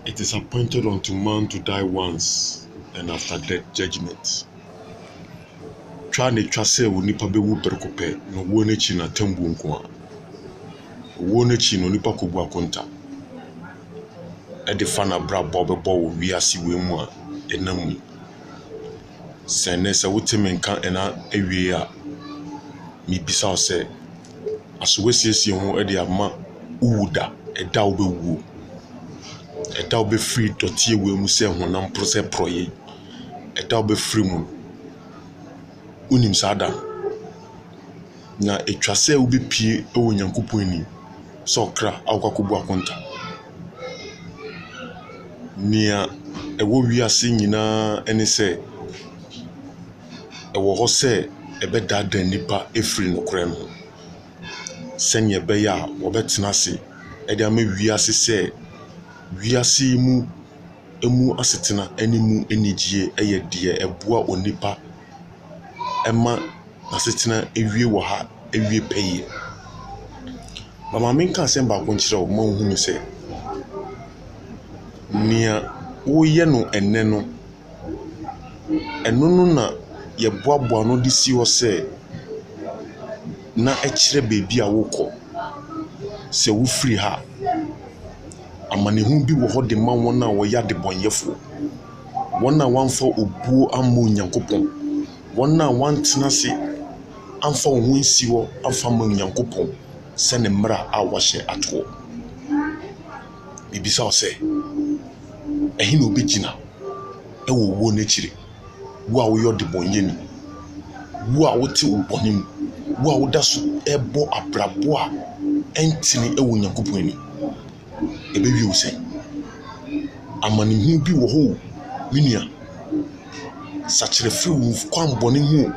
It is appointed unto man to die once, and after death, judgment. Twa ne twa sɛ onipa bɛwu berkopɛ na wuo n'akyi na tambu nko a. Wuo n'akyi na onipa kɔbu akonta. Ɛde fa na brabɔ bɛbɔ wɔ wiase wei mu a ɛnam mu. Sɛ nnɛ sɛ wote me nka ɛna awie a, mebisa wo sɛ asowasiesie ho ɛde ama wowu da ɛda wobɛwuo. Ɛda wobɛfiri dɔteɛ wei mu sɛ honam pro sɛ prɔye. Ɛda wobɛfiri mu wonim saa da na ɛtwa sɛ wobɛpie ɛwɔ Nyankopɔn ani sɛ ɔkra a wokɔkɔbu akonta. Nea ɛwɔ wiase nyinaa ɛne sɛ ɛwɔ hɔ sɛ ɛbɛdaadaa nipa ɛfiri nokorɛ no ho. Sɛnea ɛbɛyɛ a wɔbɛtena ase ɛde ama wiase sɛ wiase mu emu asetena ɛne mu anigye ɛyɛ deɛ ɛboa onipa ɛma n'asetena ewie wɔ ha ewie pɛyɛ. Mama menka asɛm baako nkyerɛ wo ma wohunu sɛ nea woyɛ no ɛnɛ no ɛno no na yɛboaboa no de si hɔ sɛ na ɛkyerɛ beebi a wokɔ. Sɛ wofiri ha amanehu bi wɔ hɔ de ma wɔn a wɔyɛ adebɔnyɛfoɔ, wɔn a wɔamfa obuo amma Onyankopɔn, wɔn a wɔantena ase amfa wɔn ho nsi hɔ amfa ma Onyankopɔn sɛ ne mmara a wɔahyɛ atoɔ. Bibisa wo sɛ ɛhe na obɛgyina ɛwɔ wuo n'akyire? Wo a woyɛ ɔdebɔnyɛni, wo a wote wo bɔne mu, wo a woda so ɛbɔ abrabɔ a ɛntene ɛwɔ Onyankopɔn ani. Ɛbɛwie wo sɛ amanehu bi wɔ hɔ me nua. Sakyerɛ firi wo kwan bɔne ho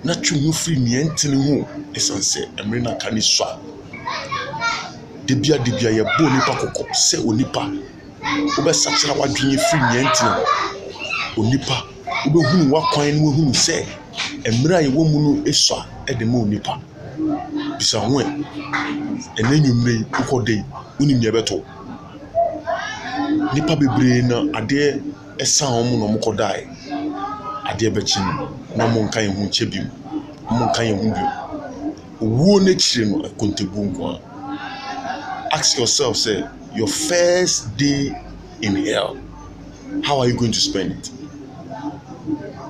na twe ho firi nea ɛntene ho ɛsiane sɛ ɛmmere no aka ne so a. Debia yɛbɔ onipa kɔkɔ sɛ onipa wobɛsakyera w'adwene firi nea ɛntene ho. Onipa wobɛhunu w'akwan no wohunu sɛ ɛmmere a yɛwɔ mu no ɛsɔ a ɛde ma onipa. Bisa ho ɛnɛ nwummere yi wokɔ dɛn wonim nea ɛbɛtɔ. Nipa bebree na adeɛ ɛsan wɔn mu na wɔn kɔdaeɛ. Adeɛ bɛkyi no na wɔn nka yɛn ho nkyɛ bi mu, wɔn nka yɛn ho bi mu. Owuo n'akyire no akontebu nko a. Ask yourself, say, your first day in hell, how are you going to spend it?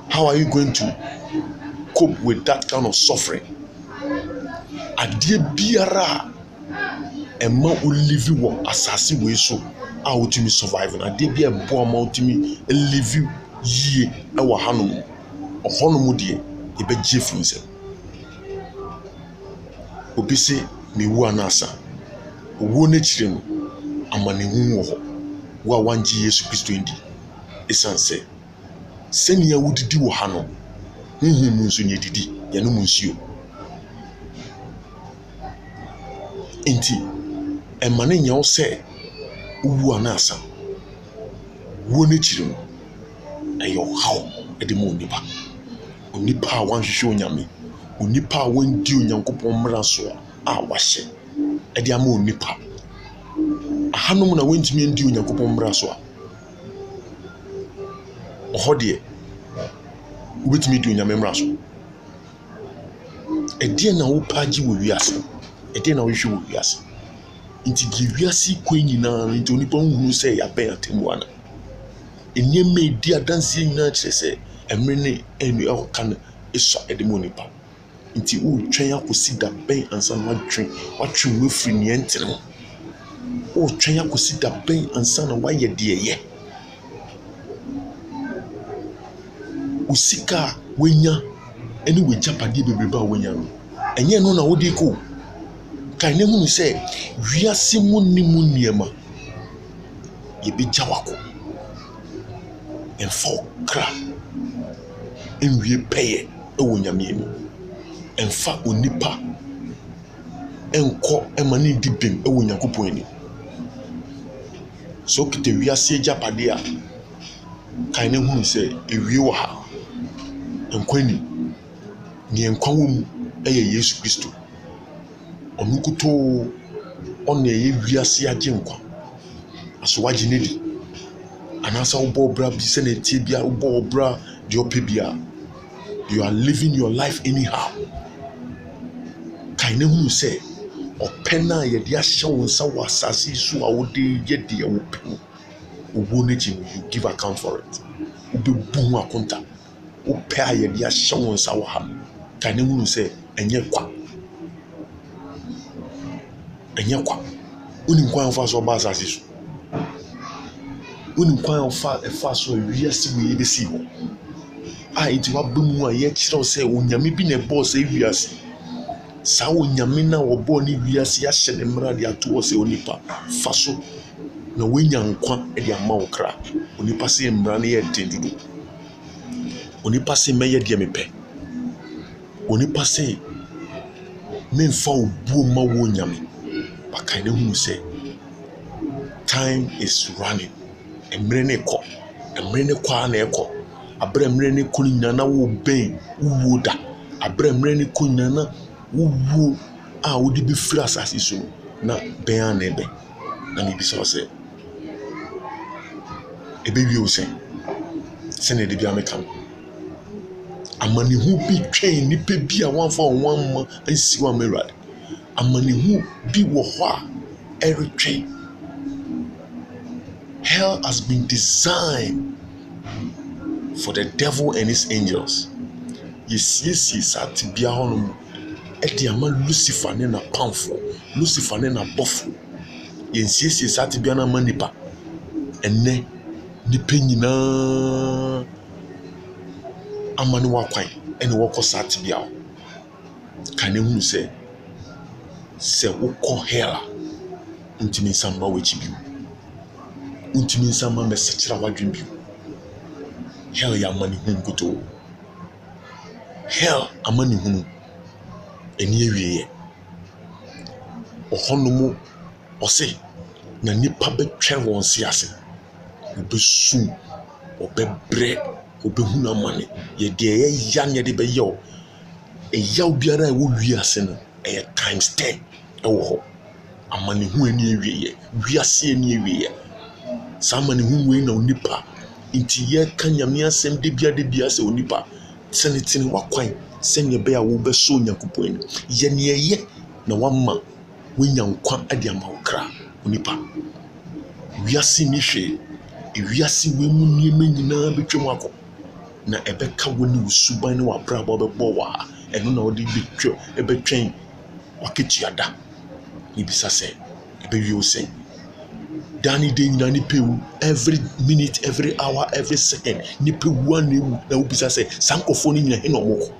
How are you going to cope with that kind of suffering? Adeɛ biara ɛma wo live wɔ asase wei so a wotumi survive na adeɛ bi ɛboa ma wotumi live yie ɛwɔ hanom. Ɔhɔnom deɛ ɛbɛgye firi nsɛm. Obi se mewu anaasa. Owuo n'akyire no amanehu wɔ hɔ. Wo a wangye Yesu Kristo ndi ɛsiane sɛ sɛnea wodidi wɔ ha no honhom mu nso nyɛ didi yɛnom nsuo. Enti ɛma ne nyɛ wo sɛ wowu anaasa. Wuo n'akyire no ɛyɛ ɔhaw ɛde ma onipa. Onipa a wanhwehwɛ Onyame, onipa a wandi Onyankopɔn mmara so a wahyɛ ɛde ama onipa. Ahanom na wantumi andi Onyankopɔn mmara so a ɔhɔ deɛ wobɛtumi di Onyame mmara so. Ɛdeɛ na wopɛ agye wɔ wiase, ɛdeɛ na wohwehwɛ wɔ wiase. Nti deɛ wiase kwan nyinaa no nti onipa nhunu sɛ yɛabɛn atemmu ana. Nneɛma edi adanseɛ nyinaa kyerɛ sɛ ɛmmere ne ɛnu ɛwɔka no ɛsɔ ɛde ma onipa. Nti wotwɛn akɔsi da bɛn ansa na watwe wo afiri nea ɛntene ho. Wotwɛn akɔsi da bɛn ansa na wayɛ deɛ yɛ. Wo sika a woanya ɛne w'agyapadeɛ bebrebe a woanya no ɛnyɛ no na wode kɔ. Kae ne hunu sɛ wiase mu ne mu nneɛma yɛbɛgya wakɔ. Ɛmfa wo kra ɛnwie pɛyɛ ɛwɔ Nyame ani. Ɛmfa onipa ɛnkɔ ɛma ne di bem ɛwɔ Nyankopɔn ani. So kita wiase agyapadeɛ a kae ne hunu sɛ ewie wɔ ha. Nkwa ni nea nkwa wɔ mu ɛyɛ Yesu Kristo. Ɔno kutoo ɔna ɛyɛ wiase agye nkwa. Aso wagye ne di anasa ubo bra bi se na tie bia ubo bra de opebia. You are living your life anyhow. Kaine hu say opena ye de ahye wonsa wasase so a wode ye de open. Ubo nechi you give account for it. Ube bu akonta. Upe ye de ahye wonsa wa ha. Kaine hu say enye kwa. Enye kwa. Unim kwa fa so ba asase so. Unim kwa fa so wiase we be si ho. Iti wabamu a ye kire se onyame bi na boss e wiase. Sa onyame na obo ni wiase ya hye ne mra de ato se onipa fa so na wenya nkwa e de ama okra. Onipa se mra na ye tendudu. Onipa se meye de mepe. Onipa se memfa obuo ma wo onyame. Baka ne hu se time is running. Emre ne kwa na ekọ. Abremre ne kunyina na wo ben wo da. Abremre ne kunyina na wo a wo di bi free asase so na ben anebe. Na me bi so se ebe wi o se ne de bi ameka. Amani hu bi twen ni pe bi a wan fa wan ma ansi wa merad. Amani hu bi wo ho a eretwen. Hell has been designed for the devil and his angels. Yes, sat bia honum. Edi ama Lucifer ne na pamfo. Lucifer ne na bofo. Yes, sat bia na manipa. Enne nipa nyina amani wakwan ene woko sat bia. Kan ehunu se wokọ hell ntimi nsamba wechi bi. Ntimi nsamba mesechira wadwen bi. Hell ya mani hunu kuto. Hell amani hunu. Eni ewiye. Ohonomu ose na nipa betwe won si ase. Obesu, obebre, obehunu amani. Ye de ye ya ne de be yo. E ya obiara e wo wi ase no e times 10 e wo ho. Amani hu eni ewiye. Wi ase eni ewiye. Sa amani hu we na onipa inti ye kanyame asem de bia se onipa senetini wakwan senye be a wo be so nyankopon ye ne ye na wamma wenyankwa ade ama okra onipa wiase ni hwe wiase we mu niema nyina betwem akọ na ebeka woni usuban ne wabra ba bebo wa eno na odi betwe ebetwen waketuada ni bisa se ebewi o sen Danny day na ni pewu every minute, every hour, every second. Ni pewu anu na ubisa se sankofo ni nyina he no moko.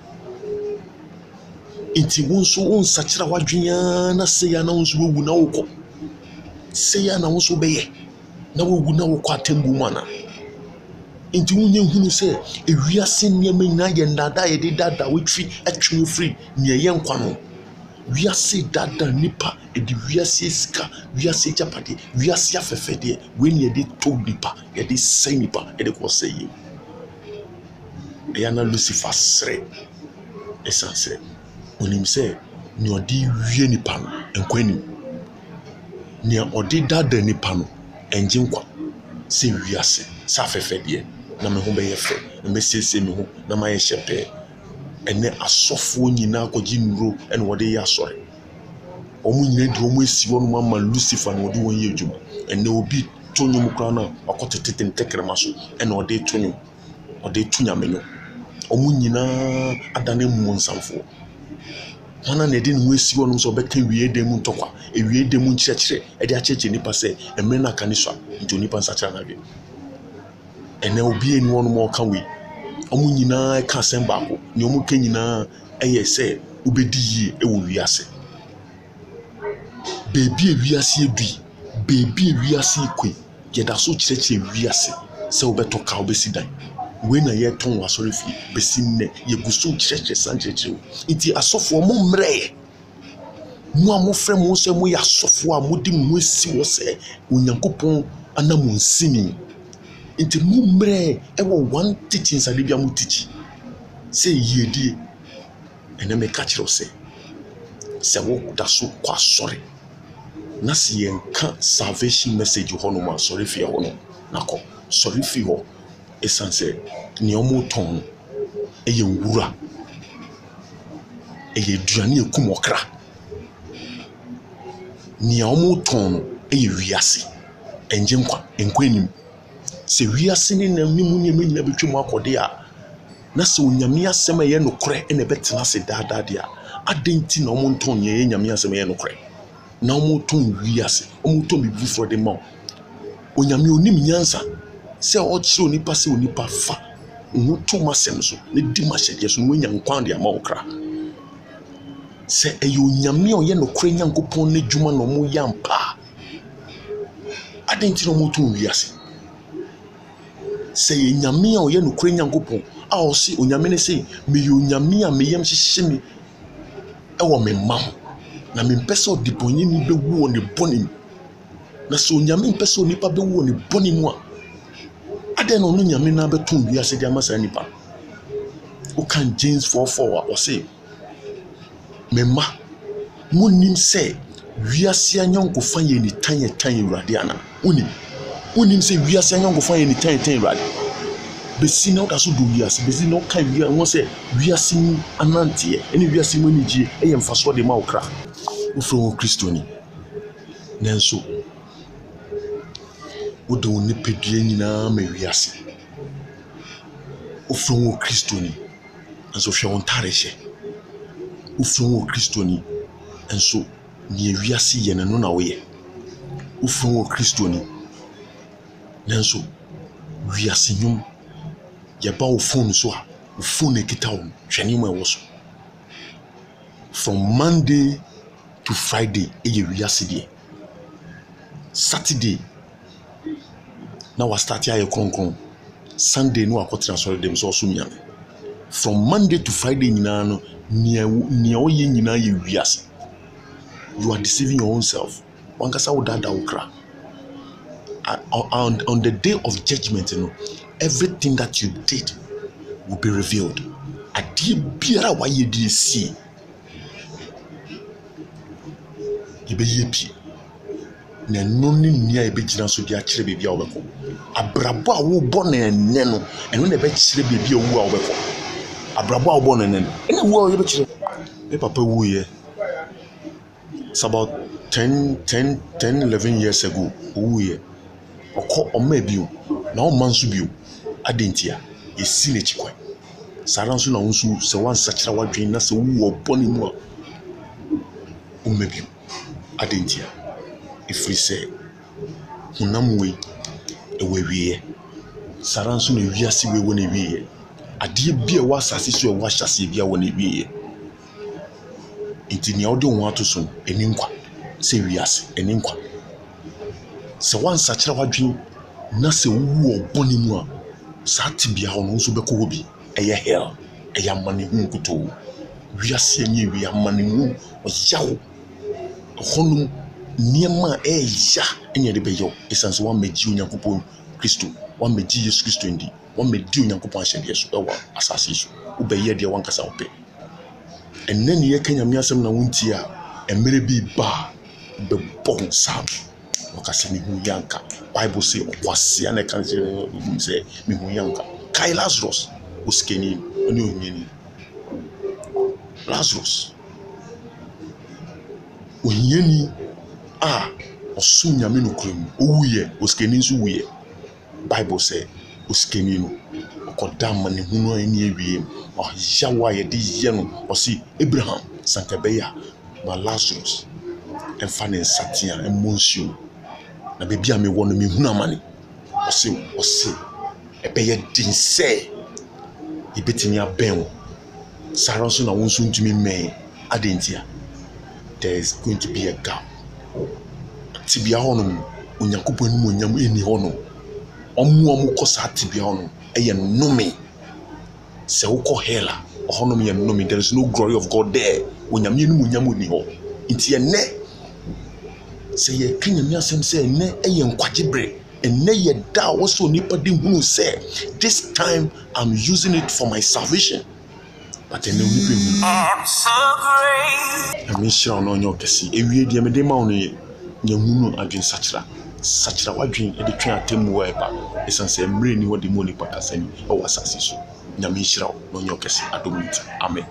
Inti wonso onsachira wadwenya na se ya na wonso wewu na wokọ. Se ya na wonso beye na wewu na wokọ atembu mana. Inti wonye hunu se ewiase niam nyina ye ndada ye de dada wetwi atwe free ne ye nkwa no. Wiase dada nipa edi wiase sika wiase japade wiase afefede we ne de to nipa ye de sei nipa e de ko sei ye na Lucifer sre essence onim se ni odi wie nipa no enkwani ni odi dada nipa no enje nkwa se wiase sa afefede na me ho be ye fe na me sese me ho na ma ye shepe ene asofo nyina akọji nuro ene wode ya asore omu nyina di omu esi wonu mama Lucifer na wode won ye adwuma ene obi tonyum kra na akọtetete ntekrema so ene wode tonyum wode tunyamenyo omu nyina adane mmonsamfo wana na edi no esi wonu so beka wie dem ntokwa ewie dem nkyerɛkyerɛ edi akyerɛkyerɛ nipa sɛ emre na kaniswa nti nipa nsakyerɛ na wie ene obi eni wonu mo ka wi omu nyina ka semba ko ni omu ka nyina eye se ubedi yi e wo wiase bebi e wiase ebi bebi e wiase ekwe ye da so kyerɛkyerɛ wiase se obeto ka obesi dan we na ye ton wasori fi besi nne ye guso kyerɛkyerɛ sankyerɛkyerɛ nti asofo mo mre mu amofrɛ mo se mo ya asofo a modi mo esi wo se onyankopɔn anamu nsini inti mumre ewo one teaching sa bia mu teach say yedie ene me ka kire se wo da so kwa sorry na se yenka salvation message ho no ma sorry fie ho no nako sorry fi ho esanse ne omo ton eye nwura eye duane ekum okra ne omo ton eye wiase enje nkwa enim se wiase ne na mimu ne nyina betwem akode a na se onyame asem ye nokore ene betena se daada dia adenti na omo ton ye nyame asem ye nokore na omo ton wiase omo ton bibu for the mouth onyame onim nyansa se o chire onipa se onipa fa nwoto masem so ne di mahye so nwanya nkwan de ama okra se eyo onyame o ye nokore nyankopon ne dwuma no mo yampa adenti no mo ton wiase se ye nyame o ye nokore nyankopon a o se onyame ne se me yo nyame a me yam hyehye me ewo me ma na me mpese odiponye ni bewu o ne bonim na so onyame mpese onipa bewu o ne bonim a aden no nyame na beton wiase de amasa nipa o kan James 4:4 o se me ma munim se wiase anyonko fa ye ni tan urade ana unim se wiase anyonko fa ye ni tan urade besi na odaso do wiase besi na kan wiase won se wiase ni anantie eni wiase mu ni gie eye mfaso de ma okra ufro kristoni nenso wodo ni pedue nyina ma wiase ufro kristoni enso hwe won tarehe ufro kristoni enso ni wiase ye no na wo ye ufro kristoni nenso wiase nyum ya ba wo phone so a wo phone ekita wo hwani mu ewo so from Monday to Friday eye wiase die Saturday na wa start aye kronkron Sunday no akotra so dem so miame from Monday to Friday nyina no nia oye nyina ye wiase. You are deceiving your own self. Wankasa wo dada okra. On the day of judgment, you know, everything that you did will be revealed. Adi biara wa ye di si. Ibe yepi. Na noni nia ebe gina so di a kire bebi a obeko. Abrabo a wo bo na ene no, eno na ebe kire bebi a wo a obeko. Abrabo a wo bo na ene no. Ene wo a ebe kire. E papa wo ye. It's about 11 years ago. Wo ye. Oko omebio na o mansu bio adentia yesi ne chikwa saranso na wonsu se wan sachira wadwen na se wo oboni mu a omebio adentia ifri se hunamwe ewewie saranso na wiase we wona wiye ade bia wa asase so wa hyase bia wona wiye intini audio won atoso eninkwa se wiase eninkwa se wan sachira wadwen na se wo oboni mu a sa tibia ho no so beko hobi eye hell eye amane hu kuto wiase enye wi amane hu oyawo honum niema eya enye de beyo esanse wan meji onyankopon Kristo wan meji Yesu Kristo ndi wan medi onyankopon ahede so ewa asase so ubeye de wan kasa ope enne ne ye kanyame asem na wonti a emere bi ba be bon sam okase mi hu yanka Bible say okwase na kan say mi hu yanka kai Lazarus oskeni oni onyeni Lazarus onyeni osum nyame no krum owuye oskeni nso wuye Bible say oskeni no okodam ne hu no ani awie yawa ye de ye no osi Abraham sankabeya ma Lazarus enfane satia emotion na bebi a me wono me hunu amane ose ebeye dinse ibetini aben saranso na wonso ntumi men adentia there is going to be a gap tibia hono onyankopon ni onyam eni hono omu kosa tibia hono eye nome se woko hela hono me nome there is no glory of God there onyam ni onyam oni ho nti ene se ye kanyame asem se ene eye nkwagibre ene ye da wo so nipa de hunu se this time I'm using it for my salvation but ene onipa mu I'm so great I mean sure no nyo kesi ewie de me de ma ono ye hunu adwen sachira sachira wadwen e de twen atemu wa eba esanse emre ni wodi mo ni pakasani e wasase so nyame hira no nyo kese adomiti amen.